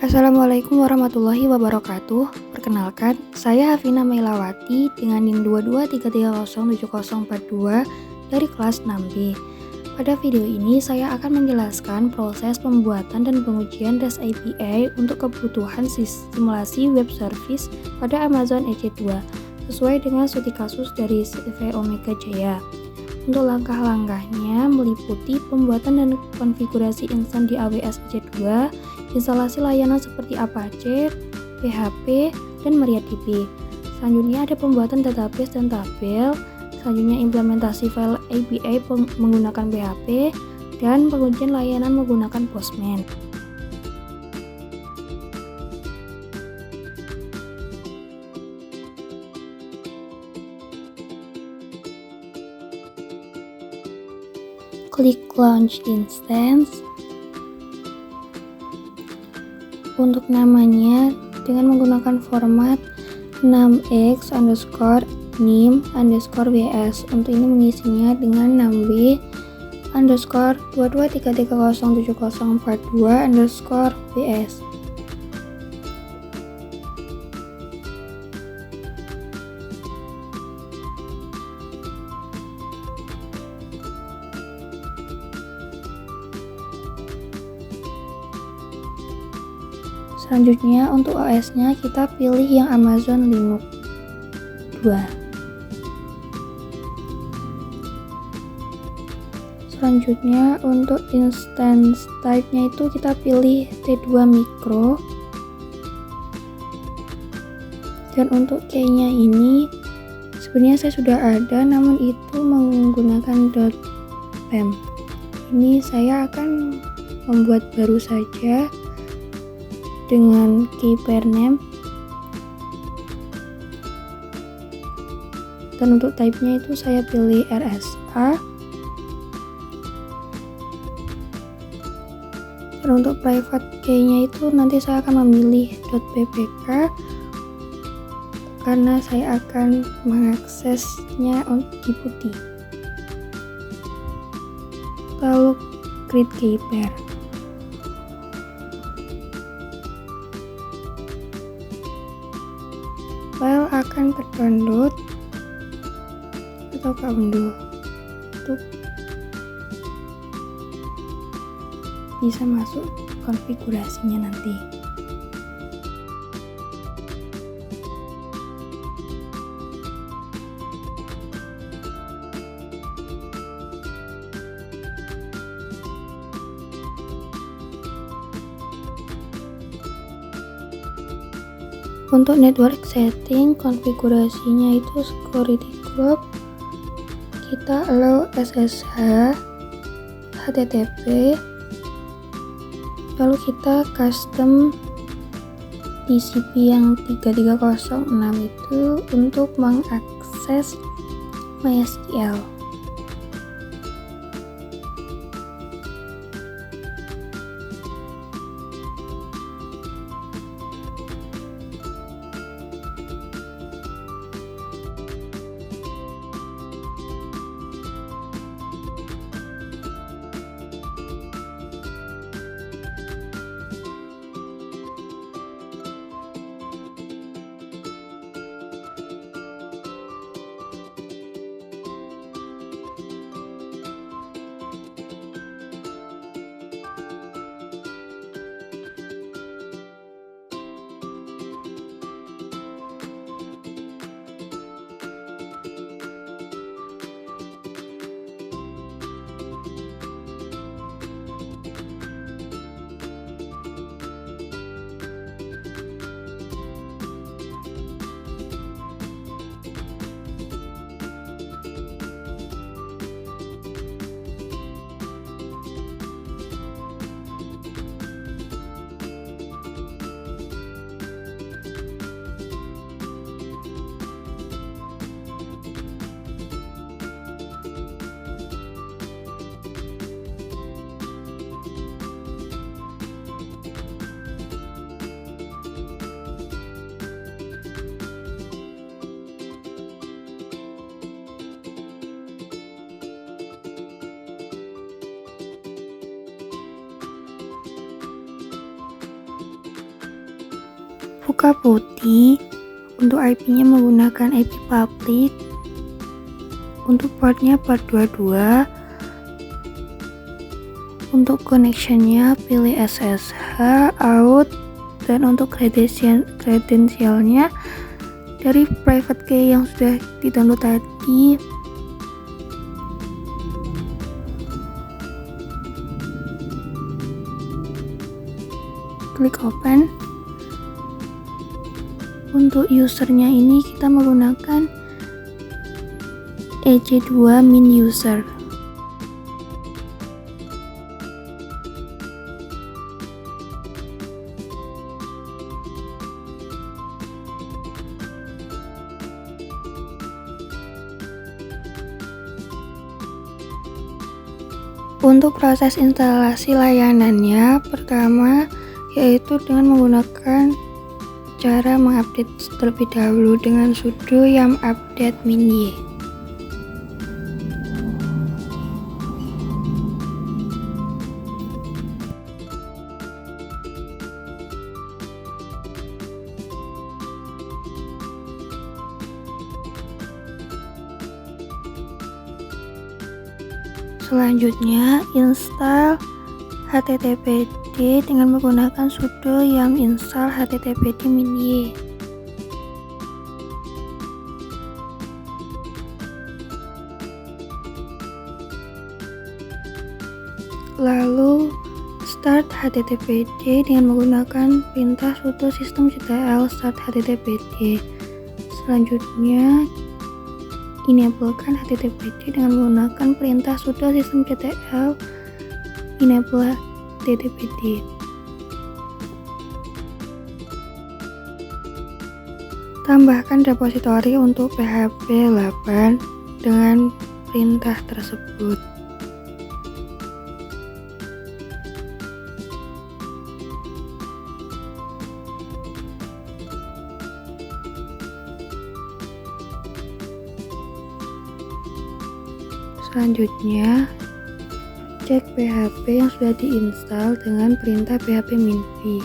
Assalamualaikum warahmatullahi wabarakatuh. Perkenalkan, saya Hafina Mailawati dengan NIM 22330742 dari kelas 6B. Pada video ini saya akan menjelaskan proses pembuatan dan pengujian REST API untuk kebutuhan simulasi web service pada Amazon EC2 sesuai dengan studi kasus dari CV Omega Jaya. Untuk langkah-langkahnya meliputi pembuatan dan konfigurasi instansi di AWS EC2, instalasi layanan seperti Apache, PHP, dan MariaDB. Selanjutnya ada pembuatan database dan tabel, selanjutnya implementasi file API menggunakan PHP, dan pengujian layanan menggunakan Postman. Klik Launch Instance. Untuk namanya dengan menggunakan format 6x_nim_ws. Untuk ini mengisinya dengan 6b_23307042_ws. Selanjutnya untuk OS-nya kita pilih yang Amazon Linux 2. Selanjutnya untuk instance type-nya itu kita pilih T2 Micro. Dan untuk key-nya ini sebenarnya saya sudah ada, namun itu menggunakan .pem. Ini saya akan membuat baru saja dengan key pair name, dan untuk type-nya itu saya pilih RSA, dan untuk private key-nya itu nanti saya akan memilih .ppk karena saya akan mengaksesnya di putih. Lalu create key pair. File akan terdownload atau unduh untuk bisa masuk konfigurasinya nanti. Untuk network setting, konfigurasinya itu security group, kita allow SSH, HTTP, lalu kita custom TCP yang 3306 itu untuk mengakses MySQL. buka putih. Untuk IP-nya menggunakan IP public. Untuk portnya port 22. Untuk connection-nya pilih SSH, out, dan untuk kredensialnya dari private key yang sudah di-download tadi. Klik open. Untuk usernya ini kita menggunakan EC2 min user. Untuk proses instalasi layanannya, pertama yaitu dengan menggunakan cara mengupdate terlebih dahulu dengan sudo yum update min y. Selanjutnya install httpd dengan menggunakan sudo yum install httpd min y. Lalu start httpd dengan menggunakan perintah sudo systemctl start httpd. Selanjutnya enablekan httpd dengan menggunakan perintah sudo systemctl enable httpd. Tambahkan repositori untuk PHP 8 dengan perintah tersebut. Selanjutnya, cek PHP yang sudah diinstal dengan perintah php minv.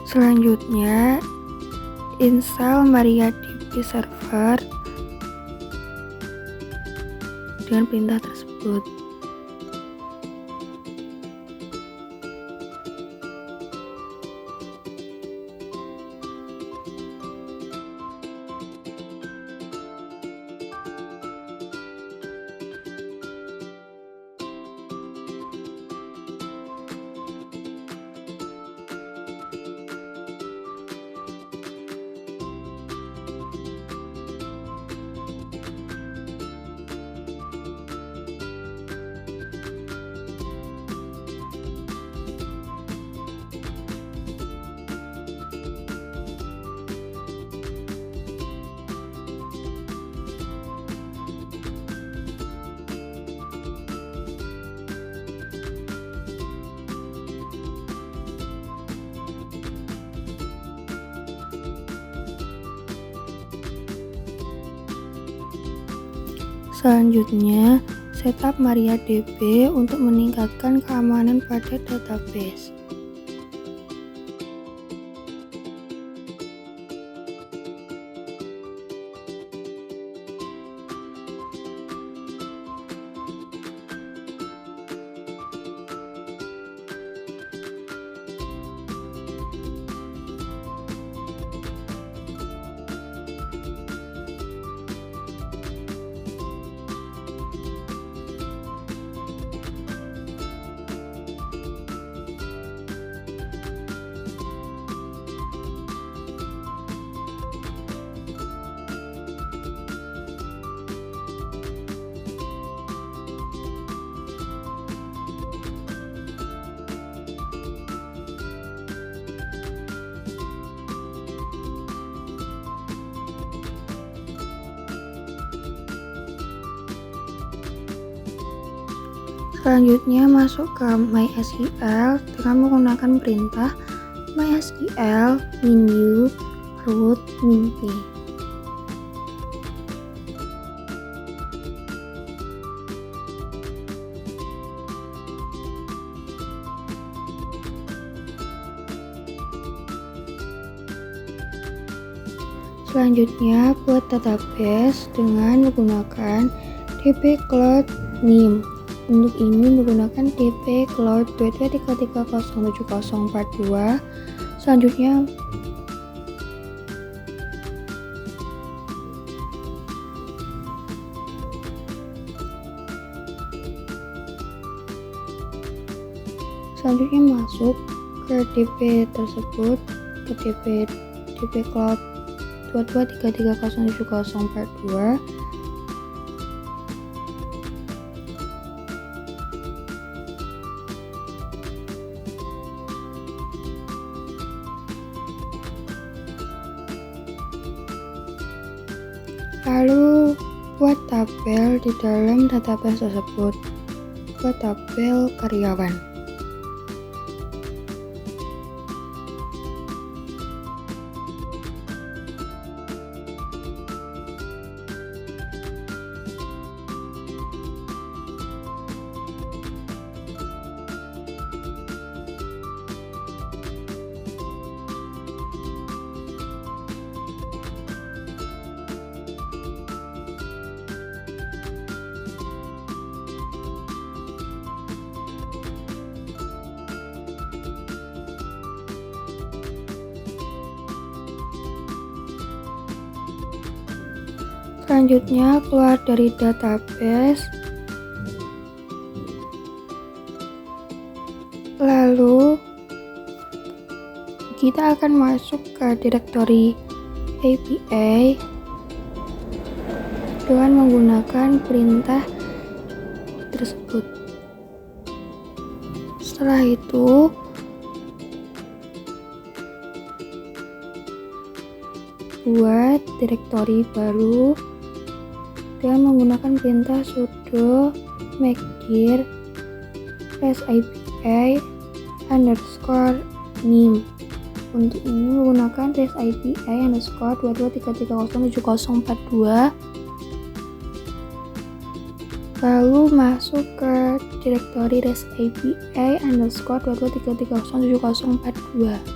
Selanjutnya, install MariaDB server dengan perintah tersebut. Selanjutnya, setup MariaDB untuk meningkatkan keamanan pada database. Selanjutnya masuk ke MySQL dengan menggunakan perintah MySQL min u root min p. Selanjutnya, buat database dengan menggunakan DB Cloud NIM. Untuk ini menggunakan DB Cloud 2233074042. Selanjutnya, masuk ke DB tersebut, ke DB Cloud 2233074042. Lalu buat tabel di dalam database tersebut, buat tabel karyawan. Selanjutnya, keluar dari database, lalu kita akan masuk ke direktori API dengan menggunakan perintah tersebut. Setelah itu, buat direktori baru dengan menggunakan perintah sudo make-dir /api_nim. Untuk ini menggunakan /api_2233074042, lalu masuk ke direktori /api_2233074042.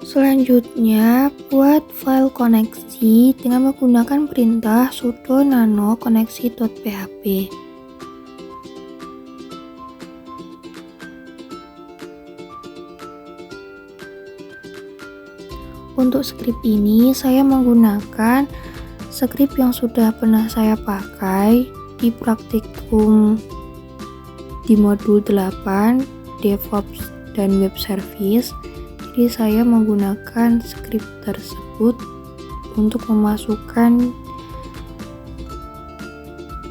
Selanjutnya, buat file koneksi dengan menggunakan perintah sudo nano koneksi.php. Untuk script ini, saya menggunakan script yang sudah pernah saya pakai di praktikum di modul 8 DevOps dan Web Service. Jadi saya menggunakan script tersebut untuk memasukkan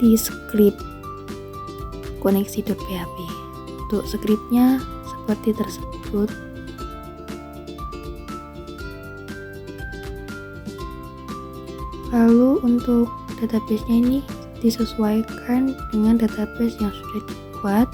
di script koneksi.php. Untuk scriptnya seperti tersebut. Lalu untuk database-nya ini disesuaikan dengan database yang sudah dibuat.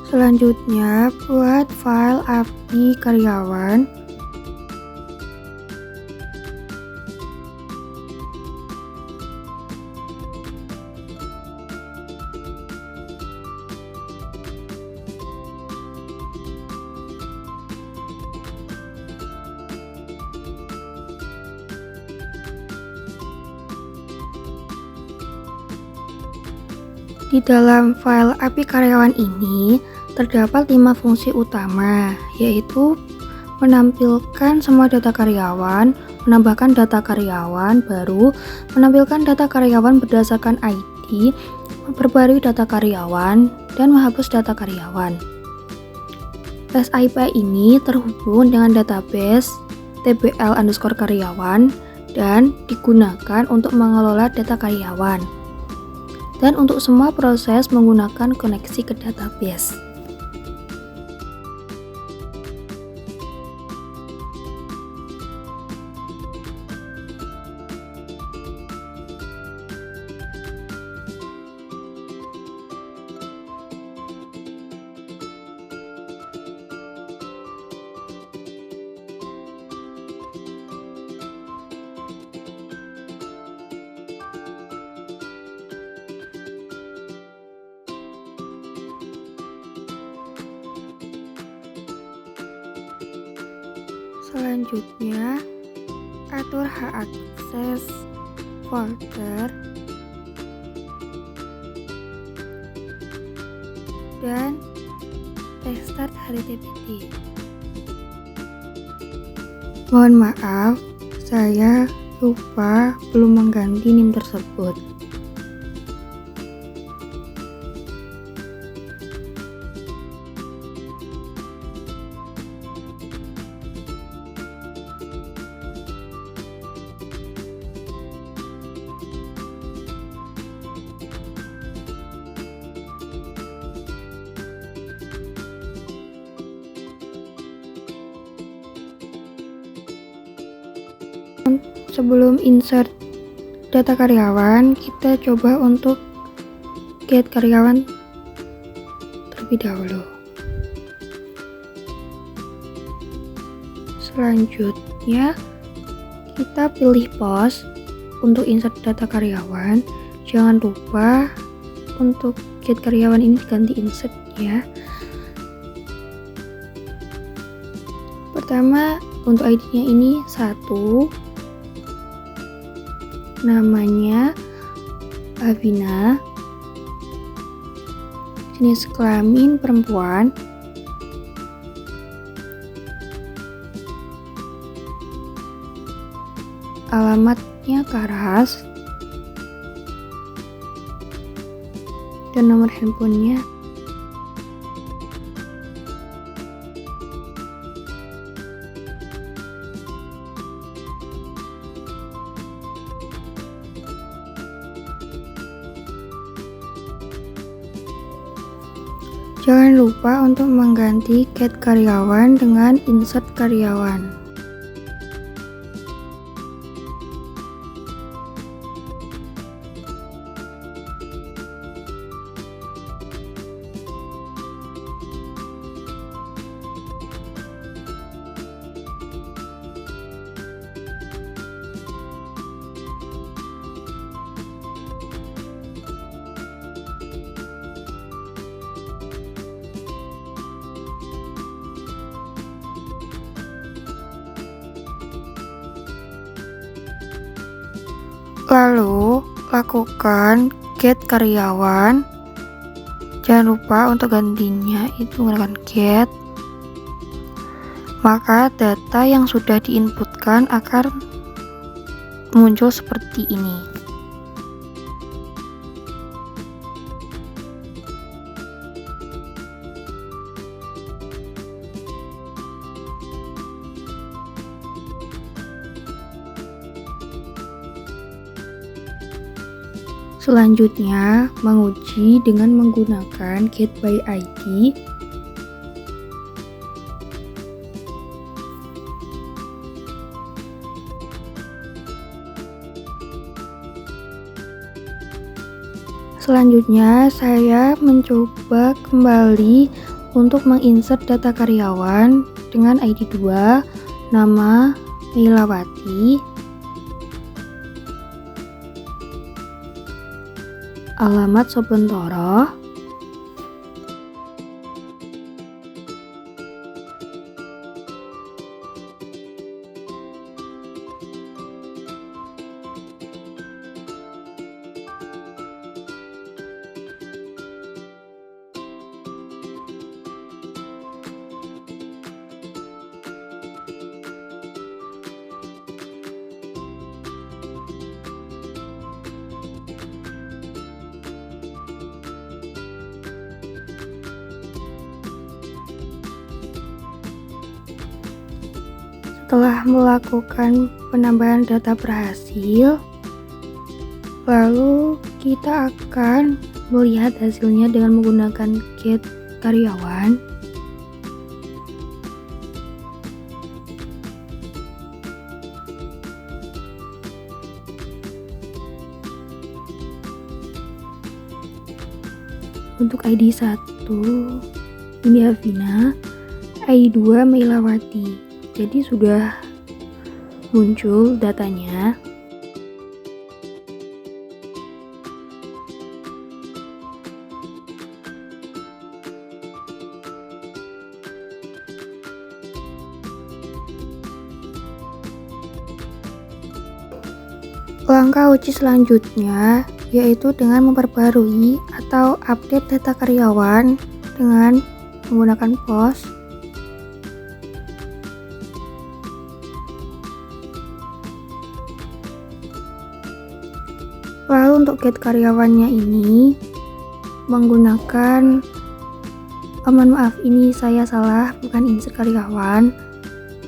Selanjutnya, buat file API karyawan. Di dalam file API karyawan ini terdapat 5 fungsi utama, yaitu menampilkan semua data karyawan, menambahkan data karyawan baru, menampilkan data karyawan berdasarkan ID, memperbarui data karyawan, dan menghapus data karyawan. REST API ini terhubung dengan database tbl_karyawan dan digunakan untuk mengelola data karyawan dan untuk semua proses menggunakan koneksi ke database. Selanjutnya, atur hak akses folder dan restart HTTPD. Mohon maaf, saya lupa belum mengganti NIM tersebut. Sebelum insert data karyawan, kita coba untuk get karyawan terlebih dahulu. Selanjutnya, kita pilih post untuk insert data karyawan. Jangan lupa untuk get karyawan ini diganti insert ya. Pertama, untuk ID-nya ini 1, namanya Avina, jenis kelamin perempuan, alamatnya Karas, dan nomor handphonenya. Jangan lupa untuk mengganti get karyawan dengan insert karyawan. Lalu, lakukan get karyawan. Jangan lupa untuk gantinya itu menggunakan get. Maka data yang sudah diinputkan akan muncul seperti ini. Selanjutnya, menguji dengan menggunakan get by ID. Selanjutnya, saya mencoba kembali untuk menginsert data karyawan dengan ID 2, nama Meilawati, alamat Sobentoro, Setelah melakukan penambahan data berhasil, lalu kita akan melihat hasilnya dengan menggunakan get karyawan. Untuk ID 1 ini Havina, ID 2 Meilawati. Jadi sudah muncul datanya. Langkah uji selanjutnya yaitu dengan memperbarui atau update data karyawan dengan menggunakan POS. Lalu untuk get karyawannya ini menggunakan mohon maaf, ini saya salah, bukan insert karyawan,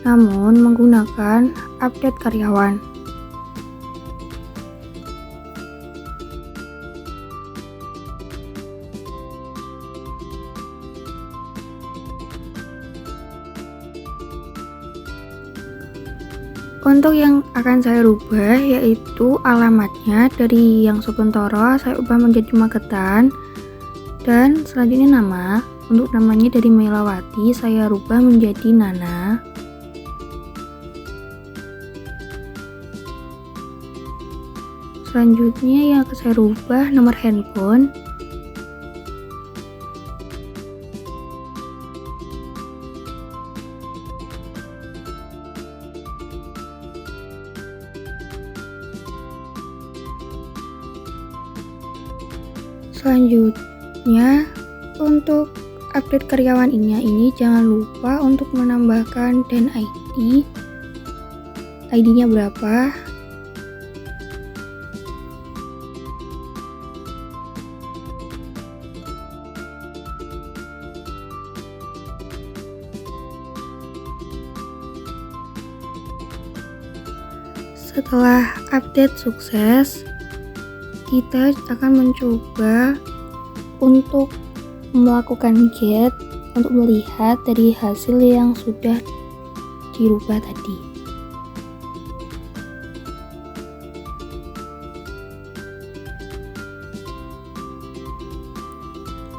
namun menggunakan update karyawan. Untuk yang akan saya rubah yaitu alamatnya dari yang Sogontoro saya ubah menjadi Magetan, dan selanjutnya nama. Untuk namanya dari Meilawati saya rubah menjadi Nana. Selanjutnya yang akan saya rubah nomor handphone. Selanjutnya untuk update karyawan ini jangan lupa untuk menambahkan dan ID. ID-nya berapa? Setelah update sukses, kita akan mencoba untuk melakukan get untuk melihat dari hasil yang sudah dirubah tadi.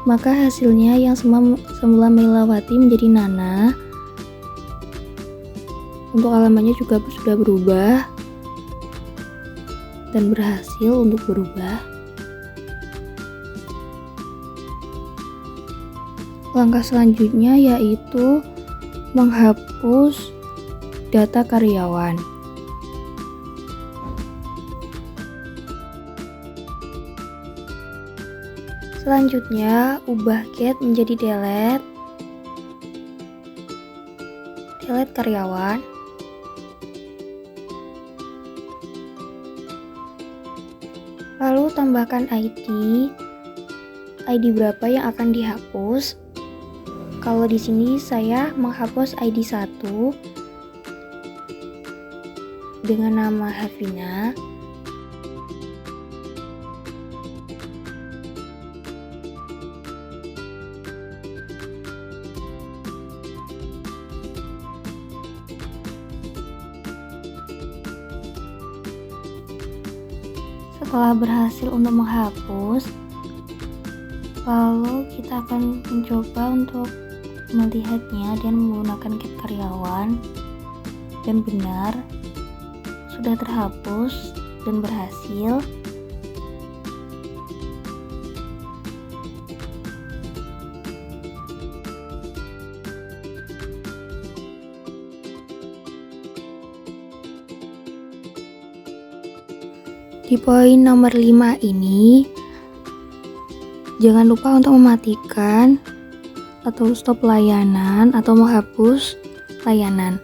Maka hasilnya yang semula Meilawati menjadi Nana. Untuk alamatnya juga sudah berubah dan berhasil untuk berubah. Langkah selanjutnya yaitu menghapus data karyawan. Selanjutnya ubah get menjadi delete karyawan. Lalu tambahkan ID berapa yang akan dihapus. Kalau di sini saya menghapus ID 1 dengan nama Havina. Setelah berhasil untuk menghapus, lalu kita akan mencoba untuk melihatnya dan menggunakan get karyawan, dan benar sudah terhapus dan berhasil. Di poin nomor 5 ini jangan lupa untuk mematikan atau stop layanan atau menghapus layanan.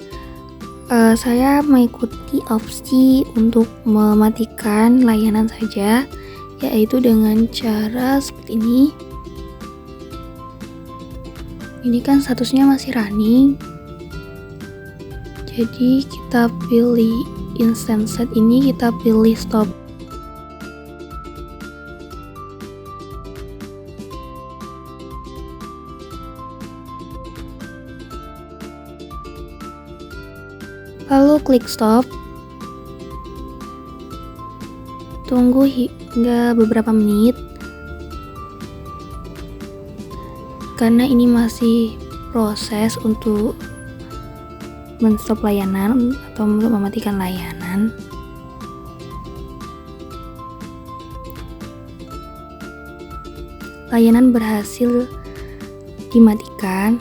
Saya mengikuti opsi untuk mematikan layanan saja, yaitu dengan cara seperti ini. Ini kan statusnya masih running, Jadi kita pilih instant set ini, kita pilih stop. Lalu klik stop. Tunggu hingga beberapa menit. Karena ini masih proses untuk men-stop layanan atau mematikan layanan. Layanan berhasil dimatikan.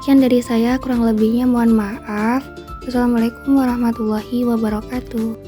Sekian dari saya, kurang lebihnya mohon maaf. Wassalamualaikum warahmatullahi wabarakatuh.